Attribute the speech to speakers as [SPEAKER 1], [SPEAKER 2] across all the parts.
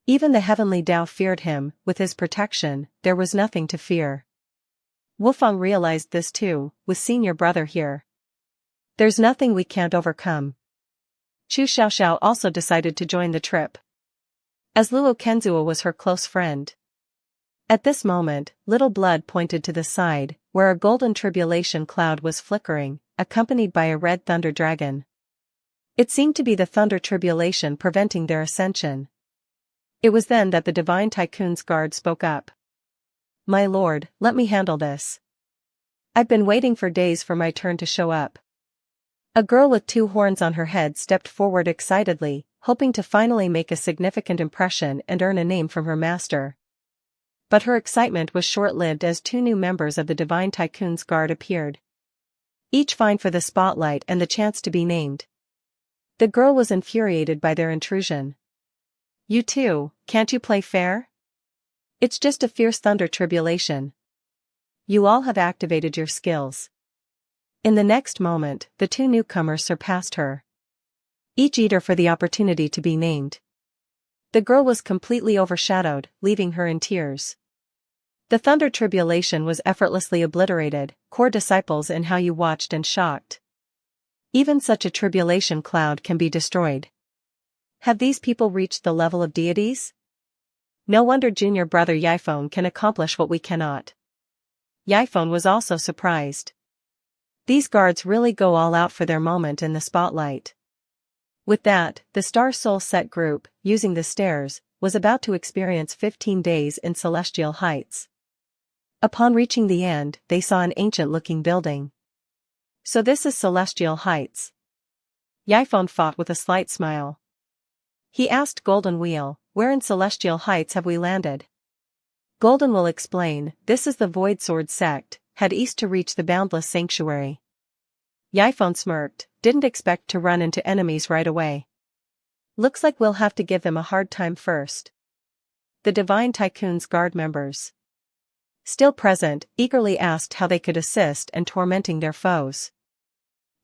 [SPEAKER 1] Even the heavenly Tao feared him. With his protection, there was nothing to fear. Wufang realized this too, with senior brother here. There's nothing we can't overcome. Chu Xiaoxiao also decided to join the trip, as Luo Kenzhou was her close friend. At this moment, Little Blood pointed to the side, where a golden tribulation cloud was flickering, accompanied by a red thunder dragon. It seemed to be the thunder tribulation preventing their ascension. It was then that the Divine Tycoon's guard spoke up. "My lord, let me handle this. I've been waiting for days for my turn to show up." A girl with 2 horns on her head stepped forward excitedly, hoping to finally make a significant impression and earn a name from her master. But her excitement was short-lived as 2 new members of the Divine Tycoon's guard appeared, each vying for the spotlight and the chance to be named. The girl was infuriated by their intrusion. "You two, can't you play fair? It's just a fierce thunder tribulation. You all have activated your skills." In the next moment, the 2 newcomers surpassed her, each eager for the opportunity to be named. The girl was completely overshadowed, leaving her in tears. The thunder tribulation was effortlessly obliterated, core disciples in how you watched and shocked. Even such a tribulation cloud can be destroyed. Have these people reached the level of deities? No wonder junior brother Yifeng can accomplish what we cannot. Yifeng was also surprised. These guards really go all out for their moment in the spotlight. With that, the Star Soul Set group, using the stairs, was about to experience 15 days in Celestial Heights. Upon reaching the end, they saw an ancient-looking building. "So this is Celestial Heights?" Yifeng thought with a slight smile. He asked Golden Wheel, "Where in Celestial Heights have we landed?" Golden will explain, "This is the Void Sword sect, head east to reach the Boundless Sanctuary." Yifeng smirked, "Didn't expect to run into enemies right away. Looks like we'll have to give them a hard time first." The Divine Tycoon's guard members, still present, eagerly asked how they could assist in tormenting their foes.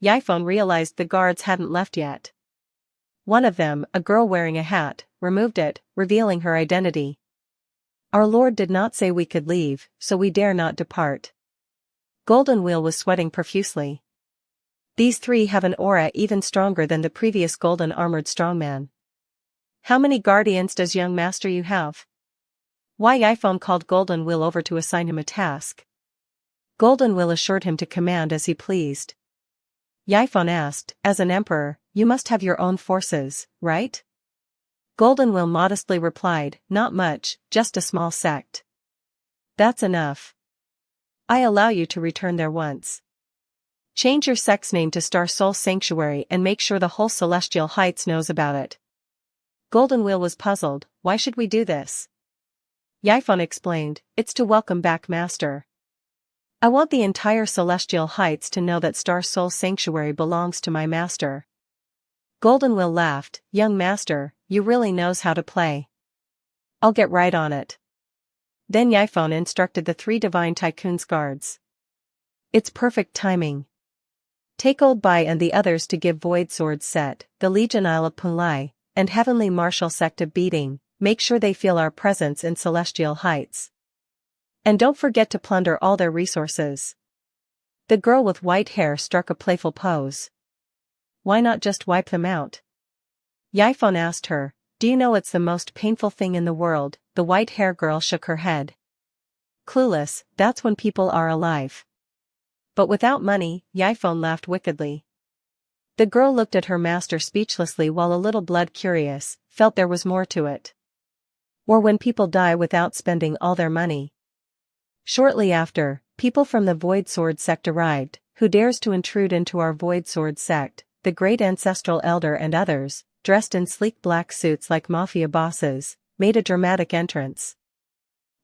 [SPEAKER 1] Yifeng realized the guards hadn't left yet. One of them, a girl wearing a hat, removed it, revealing her identity. "Our lord did not say we could leave, so we dare not depart." Golden Wheel was sweating profusely. These 3 have an aura even stronger than the previous golden armored strongman. "How many guardians does young master you have?" Why Yifeng called Golden Wheel over to assign him a task. Golden Wheel assured him to command as he pleased. Yifeng asked, "As an emperor, you must have your own forces, right?" Golden Wheel modestly replied, "Not much, just a small sect." "That's enough. I allow you to return there once. Change your sect's name to Star Soul Sanctuary and make sure the whole Celestial Heights knows about it." Golden Wheel was puzzled, "Why should we do this?" Yifeng explained, "It's to welcome back Master. I want the entire Celestial Heights to know that Star Soul Sanctuary belongs to my master." Golden Wheel laughed, "Young master, you really knows how to play. I'll get right on it." Then Yifeng instructed the 3 Divine Tycoon's guards. "It's perfect timing. Take Old Bai and the others to give Void Sword Set, the Legion Isle of Punlai, and Heavenly Martial Sect a beating. Make sure they feel our presence in Celestial Heights. And don't forget to plunder all their resources." The girl with white hair struck a playful pose. "Why not just wipe them out?" Yifeng asked her, "Do you know it's the most painful thing in the world?" The white hair girl shook her head. "Clueless, that's when people are alive. But without money," Yifeng laughed wickedly. The girl looked at her master speechlessly while a little blood curious, felt there was more to it. Or when people die without spending all their money. Shortly after, people from the Void Sword sect arrived. "Who dares to intrude into our Void Sword sect?" The great ancestral elder and others, dressed in sleek black suits like mafia bosses, made a dramatic entrance.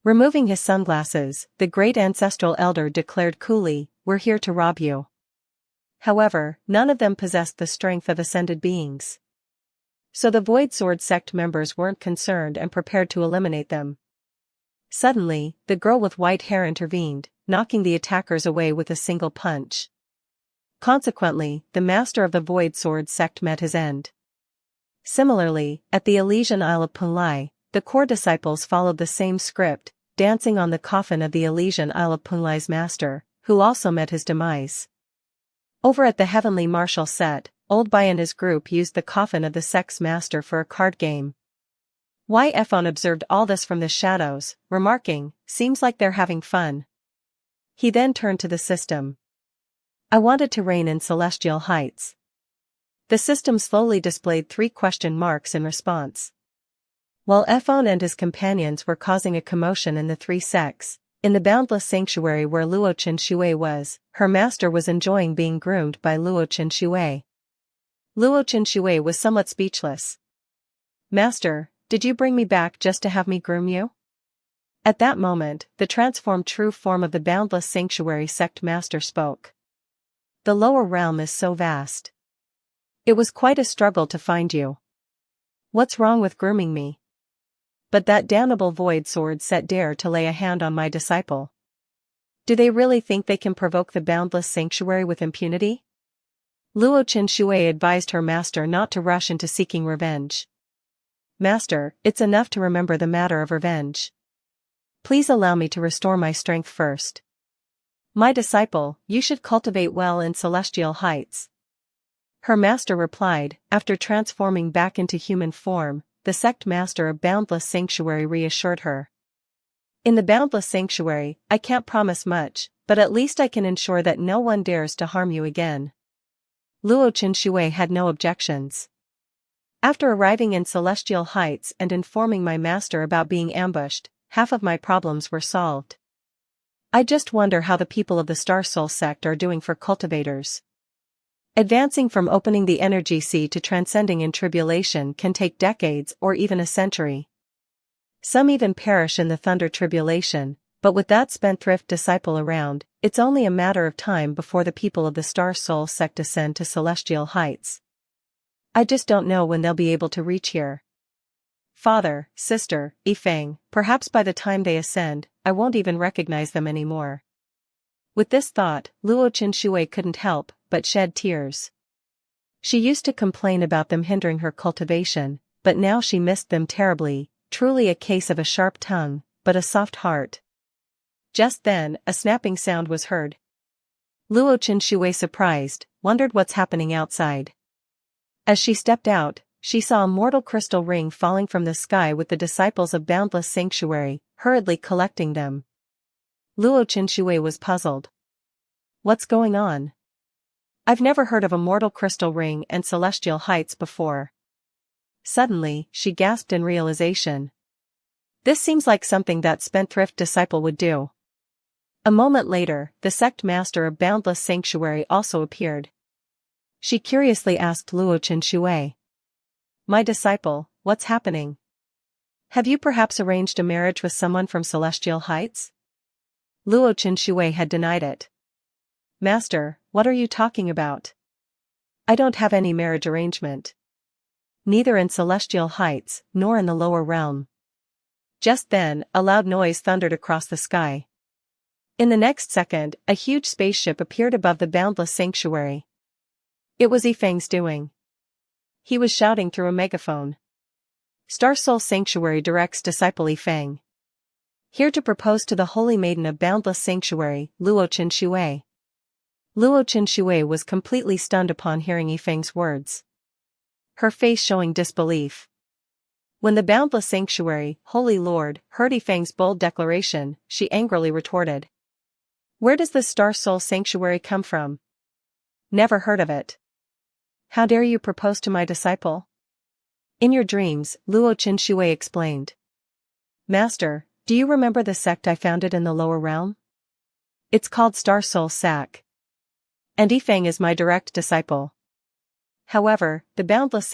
[SPEAKER 1] Removing his sunglasses, the great ancestral elder declared coolly, "We're here to rob you." However, none of them possessed the strength of ascended beings. So the Void Sword sect members weren't concerned and prepared to eliminate them. Suddenly, the girl with white hair intervened, knocking the attackers away with a single punch. Consequently, the master of the Void Sword sect met his end. Similarly, at the Elysian Isle of Punlai, the core disciples followed the same script, dancing on the coffin of the Elysian Isle of Punlai's master, who also met his demise. Over at the Heavenly Martial set, Old Bai and his group used the coffin of the sect's master for a card game. Yfon observed all this from the shadows, remarking, "Seems like they're having fun." He then turned to the system. "I wanted to reign in Celestial Heights." The system slowly displayed 3 question marks in response. While Fon and his companions were causing a commotion in the 3 sects, in the boundless sanctuary where Luo Qinshui was, her master was enjoying being groomed by Luo Qinshui. Luo Qinshui was somewhat speechless. "Master, did you bring me back just to have me groom you?" At that moment, the transformed true form of the boundless sanctuary sect master spoke. "The lower realm is so vast. It was quite a struggle to find you. What's wrong with grooming me? But that damnable void sword set dare to lay a hand on my disciple. Do they really think they can provoke the boundless sanctuary with impunity?" Luo Qinshui advised her master not to rush into seeking revenge. "Master, it's enough to remember the matter of revenge. Please allow me to restore my strength first. My disciple, you should cultivate well in Celestial Heights." Her master replied. After transforming back into human form, the sect master of Boundless Sanctuary reassured her. "In the Boundless Sanctuary, I can't promise much, but at least I can ensure that no one dares to harm you again." Luo Qinshui had no objections. "After arriving in Celestial Heights and informing my master about being ambushed, half of my problems were solved. I just wonder how the people of the Star Soul sect are doing for cultivators. Advancing from opening the energy sea to transcending in tribulation can take decades or even a century. Some even perish in the thunder tribulation, but with that spendthrift disciple around, it's only a matter of time before the people of the Star Soul sect ascend to Celestial Heights. I just don't know when they'll be able to reach here. Father, sister, Yifeng, perhaps by the time they ascend, I won't even recognize them anymore." With this thought, Luo Qinshui couldn't help but shed tears. She used to complain about them hindering her cultivation, but now she missed them terribly, truly a case of a sharp tongue, but a soft heart. Just then, a snapping sound was heard. Luo Qinshui, surprised, wondered what's happening outside. As she stepped out, she saw a mortal crystal ring falling from the sky with the disciples of Boundless Sanctuary, hurriedly collecting them. Luo Qinshui was puzzled. "What's going on? I've never heard of a mortal crystal ring and Celestial Heights before." Suddenly, she gasped in realization. This seems like something that spendthrift disciple would do. A moment later, the sect master of Boundless Sanctuary also appeared. She curiously asked Luo Qinshui, "My disciple, what's happening? Have you perhaps arranged a marriage with someone from Celestial Heights?" Luo Qinshui had denied it. "Master, what are you talking about? I don't have any marriage arrangement. Neither in Celestial Heights, nor in the lower realm." Just then, a loud noise thundered across the sky. In the next second, a huge spaceship appeared above the Boundless Sanctuary. It was Yifeng's doing. He was shouting through a megaphone. "Star Soul Sanctuary directs disciple Yifeng. Here to propose to the Holy Maiden of Boundless Sanctuary, Luo Qinshui." Luo Qinshui was completely stunned upon hearing Yifeng's words. Her face showing disbelief. When the Boundless Sanctuary, Holy Lord, heard Yifeng's bold declaration, she angrily retorted. "Where does this Star Soul Sanctuary come from? Never heard of it. How dare you propose to my disciple?" "In your dreams," Luo Qinshui explained. "Master, do you remember the sect I founded in the lower realm? It's called Star Soul Sac. And Yifeng is my direct disciple. However, the Boundless